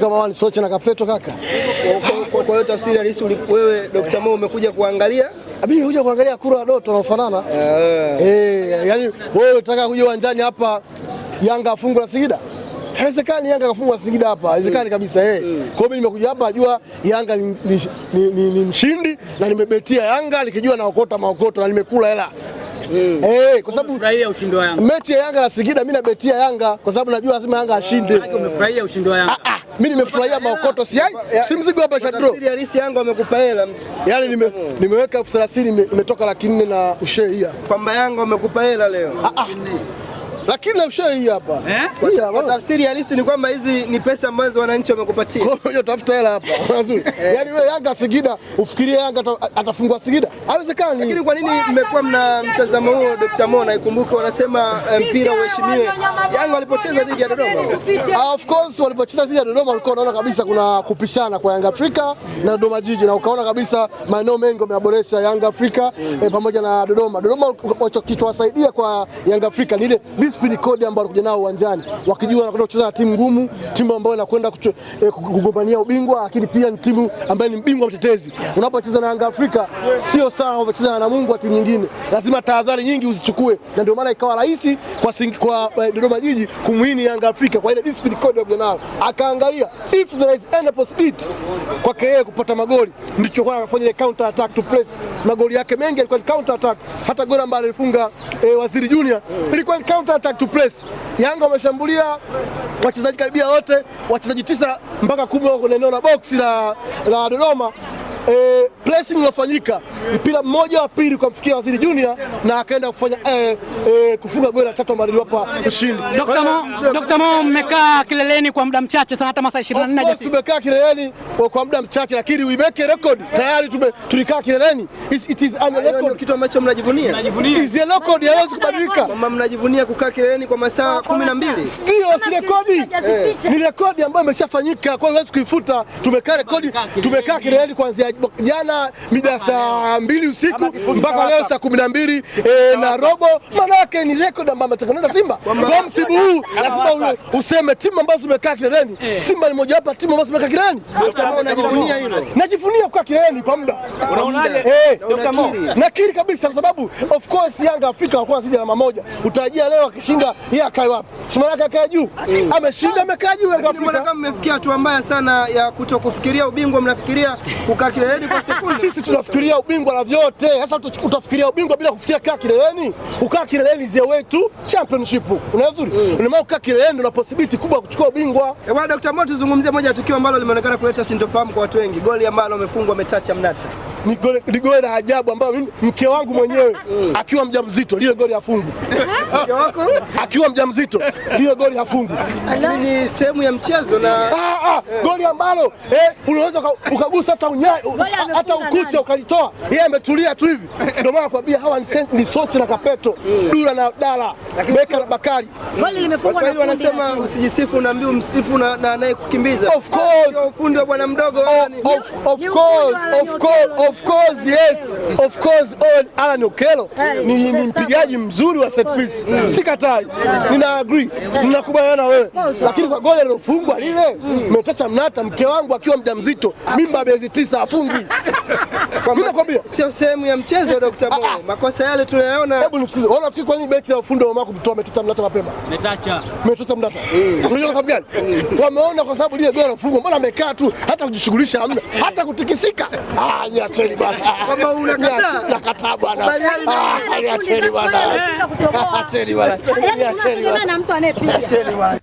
Kama wani Soche na Kapeto kaka. Kwa hiyo tafsiri halisi wewe Dr. Mo umekuja kuangalia? Mimi nimekuja kuangalia kura ya Doto wanafanana. Yani wewe unataka kuja uwanjani hapa Yanga afungwe na Singida? Haiwezekani Yanga afungwe na Singida hapa. Haiwezekani kabisa Kwa hiyo mimi nimekuja hapa najua Yanga ni mshindi na nimebetia Yanga nikijua naokota maokoto na nimekula hela. Kwa sababu umefurahia ushindi wa Yanga. Mechi ya Yanga na Singida mimi nabetia Yanga kwa sababu najua lazima Yanga ashinde. Umefurahia ushindi wa Yanga. Mimi nimefurahia maokoto si mzigo hapa cha draw. Tafsiri halisi Yanga wamekupa hela. Yaani nimeweka 30 imetoka 400 na ushehia. Kwamba Yanga wamekupa hela leo. Lakini ushehia hapa. Kwa tafsiri halisi ni kwamba hizi ni pesa ambazo wananchi wamekupatia. Kwa hiyo tafuta hela hapa. Nzuri. Yaani wewe Yanga Singida ufikirie Yanga atafungwa Singida? Haiwezekani. Lakini kwa nini mmekuwa mna mtazamo huo Dr. Mo? Na ikumbuke wanasema mpira uheshimiwe. Yanga walipocheza dhidi ya Dodoma. Of course walipocheza dhidi ya Dodoma walikuwa wanaona kabisa kuna kupishana kwa Yanga Afrika na Dodoma Jiji, na ukaona kabisa maeneo mengi wameaboresha Yanga Afrika pamoja na Dodoma. Dodoma kilichowasaidia kwa Yanga Afrika ni ile discipline code ambayo walikuja nao uwanjani, wakijua wanakwenda kucheza na timu ngumu, timu ambayo inakwenda kugombania ubingwa, lakini pia ni timu ambayo ni mbingwa mtetezi. Unapocheza na Yanga Afrika sio sawa unapocheza na Namungo wa timu nyingine, lazima tahadhari nyingi uzichukue, na ndio maana ikawa rahisi kwa Dodoma Jiji kumwini Yanga Afrika kwa ile discipline code walikuja nao. Akaangalia if there is any possibility kwa yeye kupata magoli, ndicho kwa anafanya ile counter attack to press. Magoli yake mengi yalikuwa ni counter attack, hata goli ambalo alifunga Waziri Junior ilikuwa ni counter attack to press. Yanga wameshambulia wachezaji karibia wote, wachezaji 9 mpaka 10 wako kwenye eneo la box la Dodoma. Pressing ilofanyika mpira mmoja wa pili kwa mfikia Waziri Junior na akaenda kufanya kufunga goli la 3 ambalo liliwapa ushindi. Dr. Mo mmekaa kileleni kwa muda mchache sana, hata masaa 24 hajafika. Tumekaa kileleni kwa muda mchache, lakini we make a record. Tayari tulikaa kileleni. It is a record, kitu ambacho mnajivunia. Is a record, haiwezi kubadilika. Mama mnajivunia kukaa kileleni kwa masaa 12. Ndio, si rekodi. Ni rekodi ambayo imeshafanyika, kwa hiyo huwezi kuifuta. Tumekaa rekodi, tumekaa kileleni kuanzia jana mida saa 2 usiku mpaka leo saa 12 na robo. Maana yake ni record ambayo ametengeneza Simba. Kwa msimu huu lazima useme timu ambazo zimekaa kileleni. Simba ni moja wapo timu ambazo zimekaa kileleni. Unajivunia hilo? Najivunia kukaa kileleni kwa muda. Unaonaje? Nakiri kabisa, kwa sababu of course Yanga Afrika walikuwa zidi alama moja. Utarajia leo akishinda yeye akae wapi? Simba yake akae juu. Ameshinda amekaa juu Yanga Afrika. Kama mmefikia hatua mbaya sana ya kutokufikiria ubingwa, mnafikiria kukaa kileleni kwa sekunde. Sisi tunafikiria ubingwa na vyote. Sasa utafikiria ubingwa bila kufikiria kaa kileleni? Ukaa kileleni is the way to championship. Unaona vizuri? Unamao ukaa kileleni una possibility kubwa ya kuchukua ubingwa. Bwana Dr. Mo, tuzungumzie moja tukio ambalo limeonekana kuleta sintofahamu kwa watu wengi. Goli ambalo amefungwa Metacha Mnata. Ni goli la ajabu ambayo mimi mke wangu mwenyewe akiwa mjamzito lile goli hafungi. Mke wako akiwa mjamzito lile goli hafungi. Lakini ni sehemu ya mchezo na goli ambalo unaweza ukagusa hata ukucha ukalitoa. Yeye ametulia tu hivi. Ndio maana nakwambia hawa ni Soche na Kapeto, Dula na Abdalla, Beka na Bakari. Goli limefungwa na wanasema usijisifu unaambiwa msifu na anayekukimbiza. Of course. Sio ufundi wa bwana mdogo. Of course, yes. Of course, Alan Okello ni mpigaji mzuri wa set piece. Sikatai. Nina agree. Ninakubaliana na wewe. Lakini kwa goli lilofungwa lile, Metacha Mnata mke wangu akiwa mjamzito, mimba miezi 9 afungi. Mimi nakwambia sio sehemu ya mchezo Dr. Mo. Makosa yale tunayaona. Hebu nisikize. Unafikiri kwa nini beti ya ufundi wa mako kutoa Metacha Mnata mapema? Metacha Mnata. Unajua sababu gani? Wameona kwa sababu lile goli lilofungwa, mbona amekaa tu hata kujishughulisha hamna, hata kutikisika. Niacheni bwana. Kama unakataa. Nakataa bwana. Niacheni bwana. Niacheni bwana. Yaani kuna mtu anayepiga.